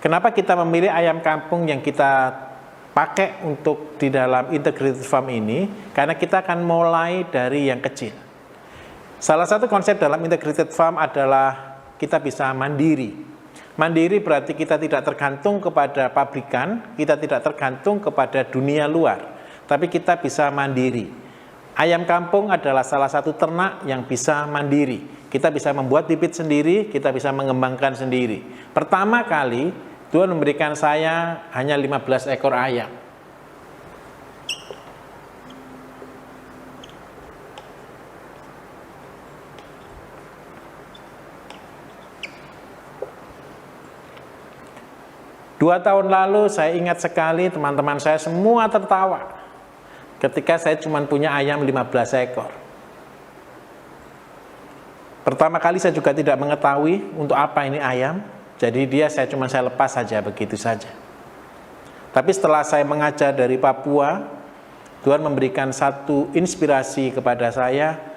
Kenapa kita memilih ayam kampung yang kita pakai untuk di dalam integrated farm ini? Karena kita akan mulai dari yang kecil. Salah satu konsep dalam integrated farm adalah kita bisa mandiri. Mandiri berarti kita tidak tergantung kepada pabrikan, kita tidak tergantung kepada dunia luar, tapi kita bisa mandiri. Ayam kampung adalah salah satu ternak yang bisa mandiri. Kita bisa membuat bibit sendiri, kita bisa mengembangkan sendiri. Pertama kali Tuhan memberikan saya hanya 15 ekor ayam. Dua tahun lalu saya ingat sekali teman-teman saya semua tertawa ketika saya cuma punya ayam 15 ekor. Pertama kali saya juga tidak mengetahui untuk apa ini ayam, jadi saya lepas saja begitu saja. Tapi setelah saya mengajar dari Papua, Tuhan memberikan satu inspirasi kepada saya.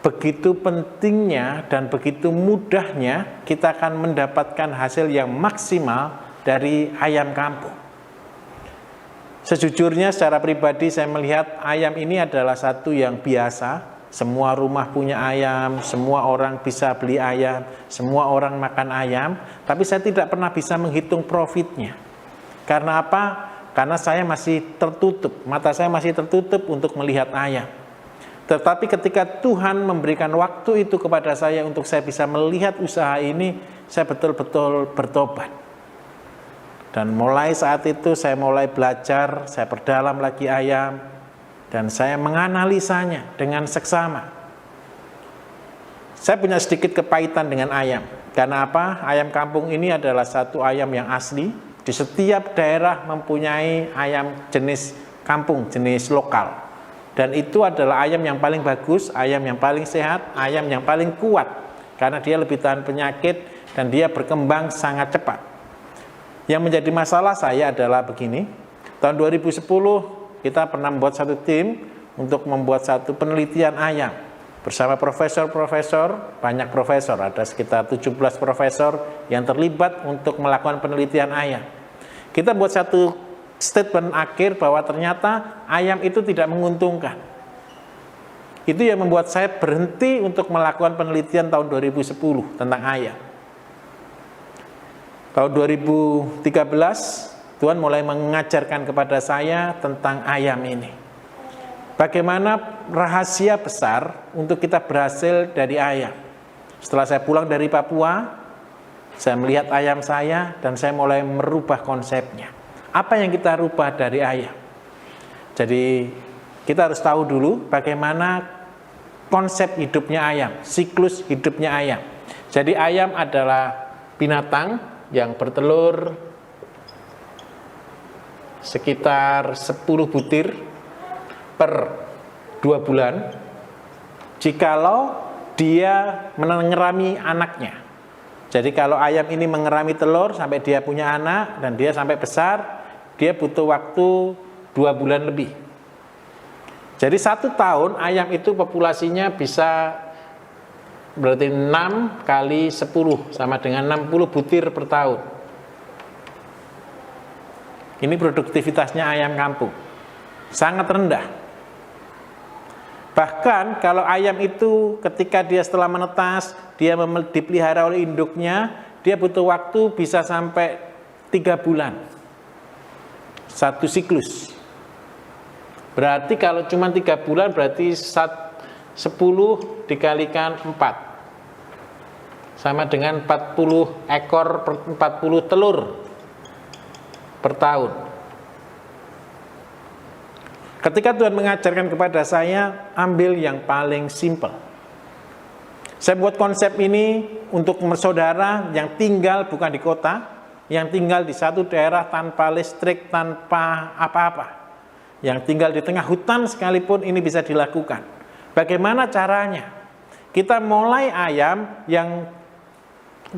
Begitu pentingnya dan begitu mudahnya kita akan mendapatkan hasil yang maksimal dari ayam kampung. Sejujurnya secara pribadi saya melihat ayam ini adalah satu yang biasa. Semua rumah punya ayam, semua orang bisa beli ayam, semua orang makan ayam. Tapi saya tidak pernah bisa menghitung profitnya. Karena apa? Karena saya masih tertutup, mata saya masih tertutup untuk melihat ayam. Tetapi ketika Tuhan memberikan waktu itu kepada saya untuk saya bisa melihat usaha ini, saya betul-betul bertobat. Dan mulai saat itu saya mulai belajar, saya perdalam lagi ayam, dan saya menganalisanya dengan seksama. Saya punya sedikit kepahitan dengan ayam. Karena apa? Ayam kampung ini adalah satu ayam yang asli. Di setiap daerah mempunyai ayam jenis kampung, jenis lokal. Dan itu adalah ayam yang paling bagus, ayam yang paling sehat, ayam yang paling kuat. Karena dia lebih tahan penyakit dan dia berkembang sangat cepat. Yang menjadi masalah saya adalah begini. Tahun 2010 kita pernah membuat satu tim untuk membuat satu penelitian ayam. Bersama profesor-profesor, banyak profesor, ada sekitar 17 profesor yang terlibat untuk melakukan penelitian ayam. Kita buat satu statement akhir bahwa ternyata ayam itu tidak menguntungkan. Itu yang membuat saya berhenti untuk melakukan penelitian tahun 2010 tentang ayam. Tahun 2013 Tuhan mulai mengajarkan kepada saya tentang ayam ini. Bagaimana rahasia besar untuk kita berhasil dari ayam. Setelah saya pulang dari Papua, saya melihat ayam saya dan saya mulai merubah konsepnya. Apa yang kita rubah dari ayam? Jadi kita harus tahu dulu bagaimana konsep hidupnya ayam, siklus hidupnya ayam. Jadi ayam adalah binatang yang bertelur sekitar 10 butir per 2 bulan jikalau dia mengerami anaknya. Jadi kalau ayam ini mengerami telur sampai dia punya anak dan dia sampai besar, dia butuh waktu 2 bulan lebih. Jadi 1 tahun ayam itu populasinya bisa berarti 6 kali 10 sama dengan 60 butir per tahun. Ini produktivitasnya ayam kampung. Sangat rendah. Bahkan kalau ayam itu ketika dia setelah menetas, dia dipelihara oleh induknya, dia butuh waktu bisa sampai 3 bulan. 1 siklus. Berarti kalau cuma 3 bulan berarti 10 dikalikan 4 sama dengan 40 ekor per 40 telur per tahun. Ketika Tuhan mengajarkan kepada saya, ambil yang paling simple. Saya buat konsep ini untuk saudara yang tinggal bukan di kota, yang tinggal di satu daerah tanpa listrik, tanpa apa-apa, yang tinggal di tengah hutan sekalipun ini bisa dilakukan. Bagaimana caranya? Kita mulai ayam yang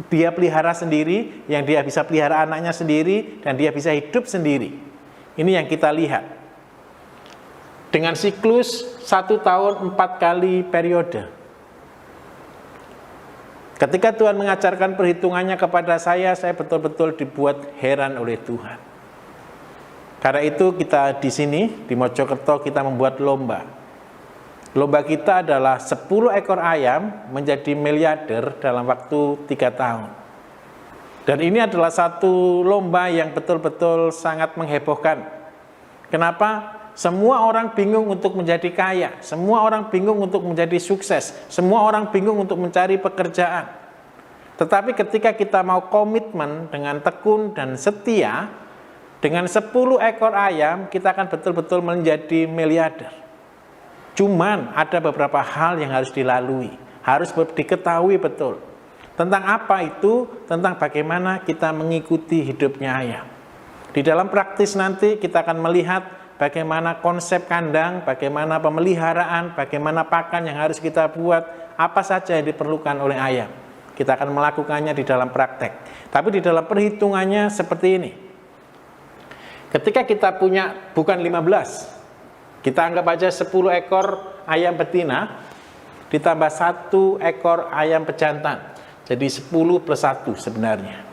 dia pelihara sendiri, yang dia bisa pelihara anaknya sendiri, dan dia bisa hidup sendiri. Ini yang kita lihat. Dengan siklus 1 tahun 4 kali periode. Ketika Tuhan mengajarkan perhitungannya kepada saya betul-betul dibuat heran oleh Tuhan. Karena itu kita di sini, di Mojokerto, kita membuat lomba. Lomba kita adalah 10 ekor ayam menjadi miliarder dalam waktu 3 tahun. Dan ini adalah satu lomba yang betul-betul sangat menghebohkan. Kenapa? Semua orang bingung untuk menjadi kaya, semua orang bingung untuk menjadi sukses, semua orang bingung untuk mencari pekerjaan. Tetapi ketika kita mau komitmen dengan tekun dan setia, dengan 10 ekor ayam, kita akan betul-betul menjadi miliarder. Cuman ada beberapa hal yang harus dilalui, harus diketahui betul. Tentang apa itu? Tentang bagaimana kita mengikuti hidupnya ayam. Di dalam praktis nanti kita akan melihat bagaimana konsep kandang, bagaimana pemeliharaan, bagaimana pakan yang harus kita buat, apa saja yang diperlukan oleh ayam. Kita akan melakukannya di dalam praktek. Tapi di dalam perhitungannya seperti ini. Ketika kita punya bukan 15, kita anggap aja 10 ekor ayam betina, ditambah 1 ekor ayam pejantan. Jadi 10 plus 1 sebenarnya.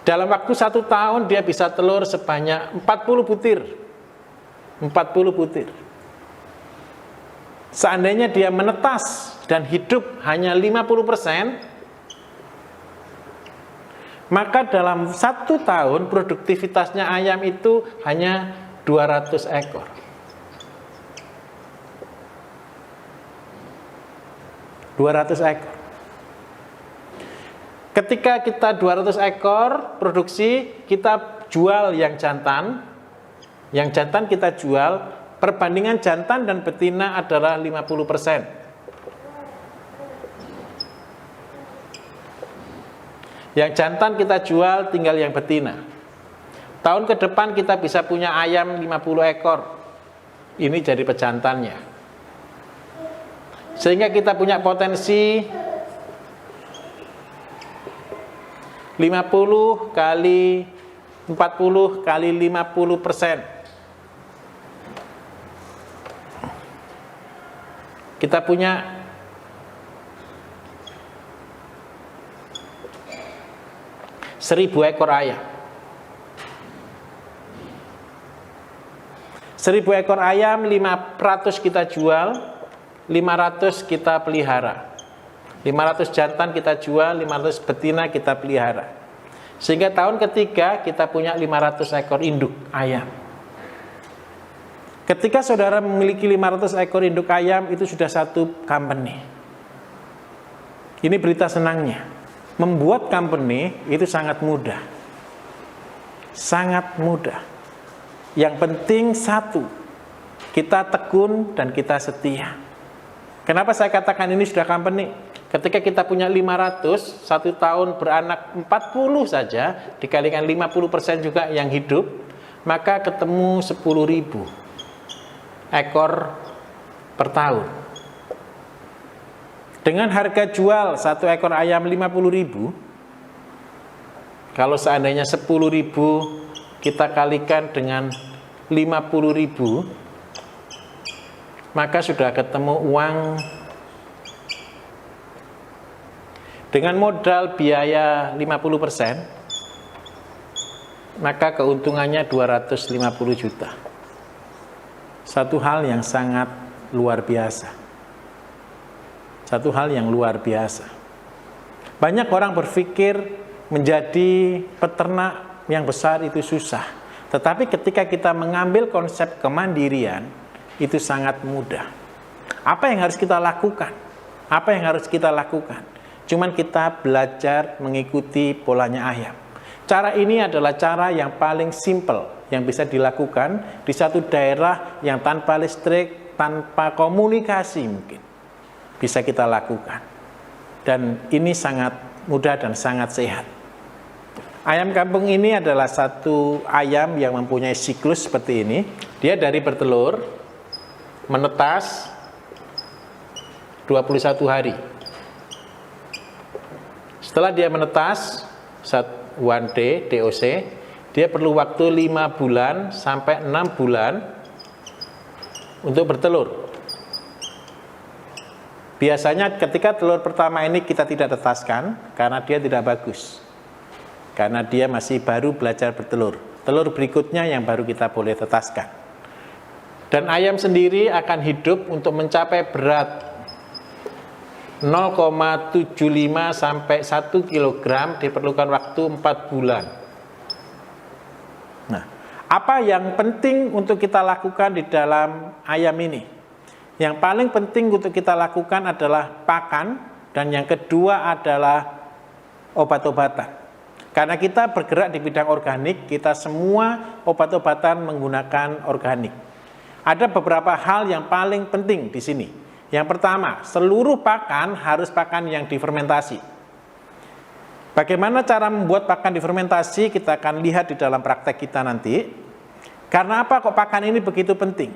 Dalam waktu 1 tahun dia bisa telur sebanyak 40 butir. 40 butir. Seandainya dia menetas dan hidup hanya 50%, maka dalam 1 tahun produktivitasnya ayam itu hanya 200 ekor. 200 ekor. Ketika kita 200 ekor produksi, kita jual yang jantan. Yang jantan kita jual, perbandingan jantan dan betina adalah 50%. Yang jantan kita jual, tinggal yang betina. Tahun ke depan kita bisa punya ayam 50 ekor. Ini jadi pejantannya. Sehingga kita punya potensi 50 kali 40 kali 50%. Kita punya 1000 ekor ayam. 1000 ekor ayam, 500 kita jual, 500 kita pelihara. 500 jantan kita jual, 500 betina kita pelihara. Sehingga tahun ketiga kita punya 500 ekor induk ayam. Ketika saudara memiliki 500 ekor induk ayam, itu sudah satu company. Ini berita senangnya. Membuat company itu sangat mudah. Sangat mudah. Yang penting satu, kita tekun dan kita setia. Kenapa saya katakan ini sudah company? Ketika kita punya 500, 1 tahun beranak 40 saja, dikalikan 50% juga yang hidup, maka ketemu 10.000 ekor per tahun. Dengan harga jual 1 ekor ayam 50.000, kalau seandainya 10.000 kita kalikan dengan 50.000, maka sudah ketemu uang. Dengan modal biaya 50%, maka keuntungannya 250 juta. Satu hal yang sangat luar biasa. Satu hal yang luar biasa. Banyak orang berpikir menjadi peternak yang besar itu susah. Tetapi ketika kita mengambil konsep kemandirian, itu sangat mudah. Apa yang harus kita lakukan? Apa yang harus kita lakukan? Cuman kita belajar mengikuti polanya ayam. Cara ini adalah cara yang paling simple yang bisa dilakukan di satu daerah yang tanpa listrik, tanpa komunikasi mungkin. Bisa kita lakukan. Dan ini sangat mudah dan sangat sehat. Ayam kampung ini adalah satu ayam yang mempunyai siklus seperti ini. Dia dari bertelur, menetas 21 hari. Setelah dia menetas, 1D, DOC, dia perlu waktu 5 bulan sampai 6 bulan untuk bertelur. Biasanya ketika telur pertama ini kita tidak tetaskan karena dia tidak bagus. Karena dia masih baru belajar bertelur. Telur berikutnya yang baru kita boleh tetaskan. Dan ayam sendiri akan hidup untuk mencapai berat 0,75 sampai 1 kg diperlukan waktu 4 bulan. Nah, apa yang penting untuk kita lakukan di dalam ayam ini? Yang paling penting untuk kita lakukan adalah pakan, dan yang kedua adalah obat-obatan. Karena kita bergerak di bidang organik, kita semua obat-obatan menggunakan organik. Ada beberapa hal yang paling penting di sini. Yang pertama, seluruh pakan harus pakan yang difermentasi. Bagaimana cara membuat pakan difermentasi kita akan lihat di dalam praktek kita nanti. Karena apa kok pakan ini begitu penting?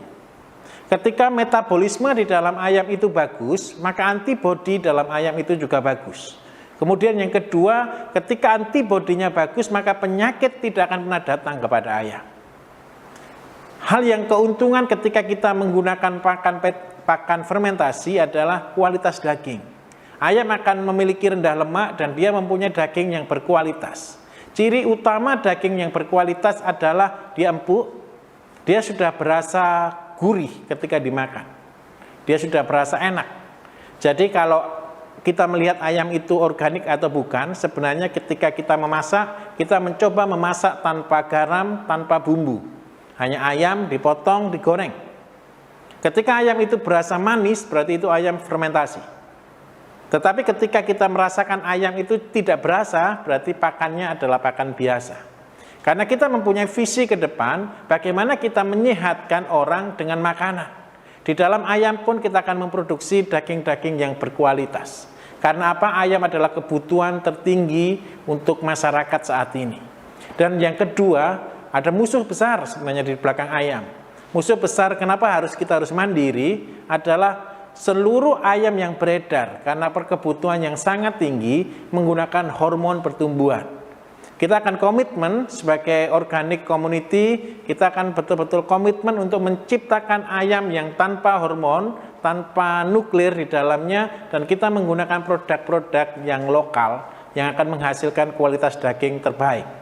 Ketika metabolisme di dalam ayam itu bagus, maka antibodi dalam ayam itu juga bagus. Kemudian yang kedua, ketika antibodinya bagus, maka penyakit tidak akan pernah datang kepada ayam. Hal yang keuntungan ketika kita menggunakan pakan fermentasi adalah kualitas daging. Ayam akan memiliki rendah lemak dan dia mempunyai daging yang berkualitas. Ciri utama daging yang berkualitas adalah dia empuk, dia sudah berasa gurih ketika dimakan. Dia sudah berasa enak. Jadi kalau kita melihat ayam itu organik atau bukan, sebenarnya ketika kita memasak, kita mencoba memasak tanpa garam, tanpa bumbu. Hanya ayam dipotong, digoreng. Ketika ayam itu berasa manis, berarti itu ayam fermentasi. Tetapi ketika kita merasakan ayam itu tidak berasa, berarti pakannya adalah pakan biasa. Karena kita mempunyai visi ke depan, bagaimana kita menyehatkan orang dengan makanan. Di dalam ayam pun kita akan memproduksi daging-daging yang berkualitas. Karena apa? Ayam adalah kebutuhan tertinggi untuk masyarakat saat ini. Dan yang kedua, ada musuh besar sebenarnya di belakang ayam. Musuh besar kenapa kita harus mandiri adalah seluruh ayam yang beredar karena perkebutuhan yang sangat tinggi menggunakan hormon pertumbuhan. Kita akan komitmen sebagai organic community, kita akan betul-betul komitmen untuk menciptakan ayam yang tanpa hormon, tanpa nuklir di dalamnya, dan kita menggunakan produk-produk yang lokal yang akan menghasilkan kualitas daging terbaik.